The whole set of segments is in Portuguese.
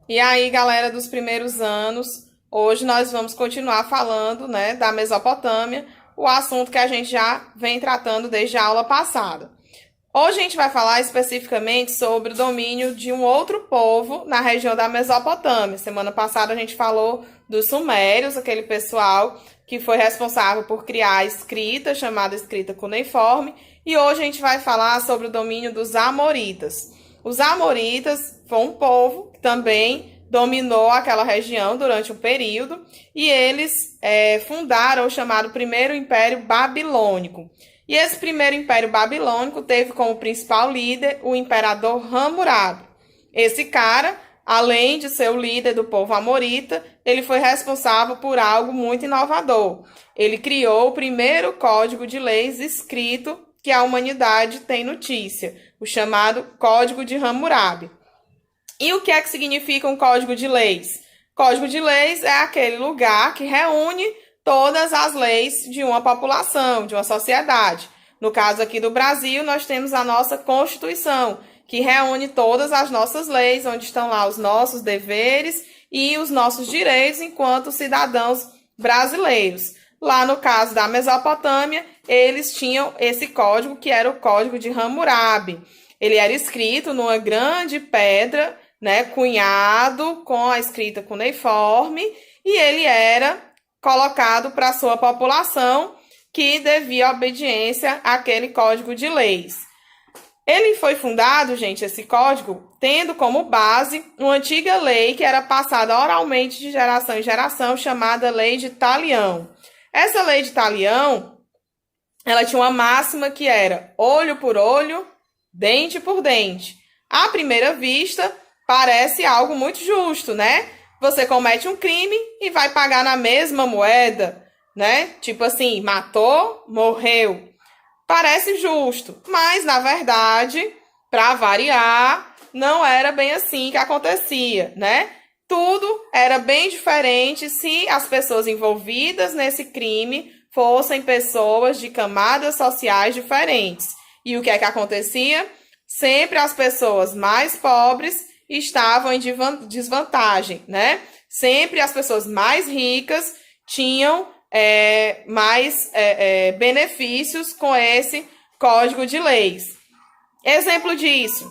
E aí, galera dos primeiros anos, hoje nós vamos continuar falando, né, da Mesopotâmia, o assunto que a gente já vem tratando desde a aula passada. Hoje a gente vai falar especificamente sobre o domínio de um outro povo na região da Mesopotâmia. Semana passada a gente falou dos sumérios, aquele pessoal que foi responsável por criar a escrita, chamada escrita cuneiforme, e hoje a gente vai falar sobre o domínio dos amoritas. Os amoritas foi um povo que também dominou aquela região durante um período, e eles fundaram o chamado Primeiro Império Babilônico. E esse primeiro império babilônico teve como principal líder o imperador Hammurabi. Esse cara, além de ser o líder do povo amorita, ele foi responsável por algo muito inovador. Ele criou o primeiro código de leis escrito que a humanidade tem notícia, o chamado Código de Hammurabi. E o que é que significa um código de leis? Código de leis é aquele lugar que reúne todas as leis de uma população, de uma sociedade. No caso aqui do Brasil, nós temos a nossa Constituição, que reúne todas as nossas leis, onde estão lá os nossos deveres e os nossos direitos enquanto cidadãos brasileiros. Lá no caso da Mesopotâmia, eles tinham esse código, que era o Código de Hammurabi. Ele era escrito numa grande pedra, né, cunhado com a escrita cuneiforme, e ele era colocado para a sua população que devia obediência àquele código de leis. Ele foi fundado, gente, esse código, tendo como base uma antiga lei que era passada oralmente de geração em geração, chamada Lei de Talião. Essa Lei de Talião, ela tinha uma máxima que era olho por olho, dente por dente. À primeira vista, parece algo muito justo, né? Você comete um crime e vai pagar na mesma moeda, né? Tipo assim, matou, morreu. Parece justo, mas na verdade, para variar, não era bem assim que acontecia, né? Tudo era bem diferente se as pessoas envolvidas nesse crime fossem pessoas de camadas sociais diferentes. E o que é que acontecia? Sempre as pessoas mais pobres estavam em desvantagem, né? Sempre as pessoas mais ricas tinham mais benefícios com esse código de leis. Exemplo disso,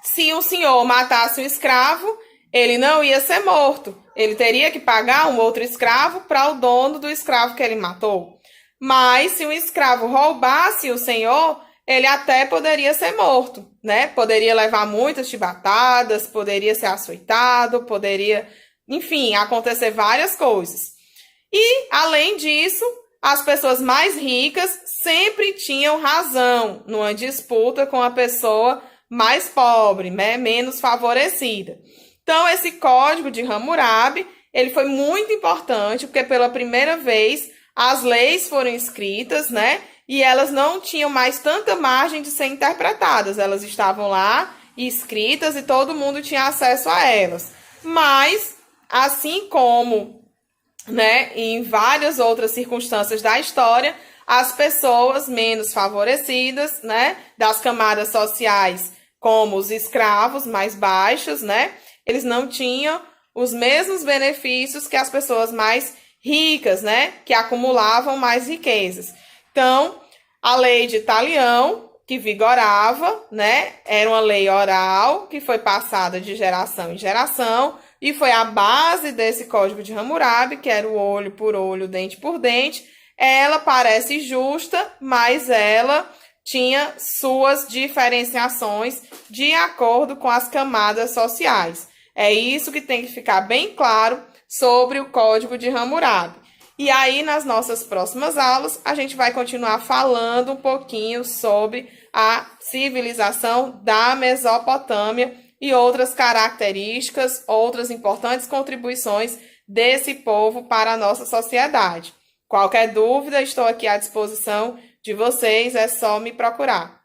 se um senhor matasse um escravo, ele não ia ser morto. Ele teria que pagar um outro escravo para o dono do escravo que ele matou. Mas se um escravo roubasse o senhor, ele até poderia ser morto, né? Poderia levar muitas chibatadas, poderia ser açoitado, poderia, enfim, acontecer várias coisas. E, além disso, as pessoas mais ricas sempre tinham razão numa disputa com a pessoa mais pobre, né? Menos favorecida. Então, esse código de Hammurabi, ele foi muito importante, porque pela primeira vez as leis foram escritas, né? E elas não tinham mais tanta margem de ser interpretadas. Elas estavam lá escritas e todo mundo tinha acesso a elas. Mas, assim como, né, em várias outras circunstâncias da história, as pessoas menos favorecidas, né, das camadas sociais, como os escravos mais baixos, né, eles não tinham os mesmos benefícios que as pessoas mais ricas, né, que acumulavam mais riquezas. Então, a lei de Talião, que vigorava, né, era uma lei oral que foi passada de geração em geração e foi a base desse código de Hammurabi, que era o olho por olho, dente por dente. Ela parece justa, mas ela tinha suas diferenciações de acordo com as camadas sociais. É isso que tem que ficar bem claro sobre o código de Hammurabi. E aí, nas nossas próximas aulas, a gente vai continuar falando um pouquinho sobre a civilização da Mesopotâmia e outras características, outras importantes contribuições desse povo para a nossa sociedade. Qualquer dúvida, estou aqui à disposição de vocês, é só me procurar.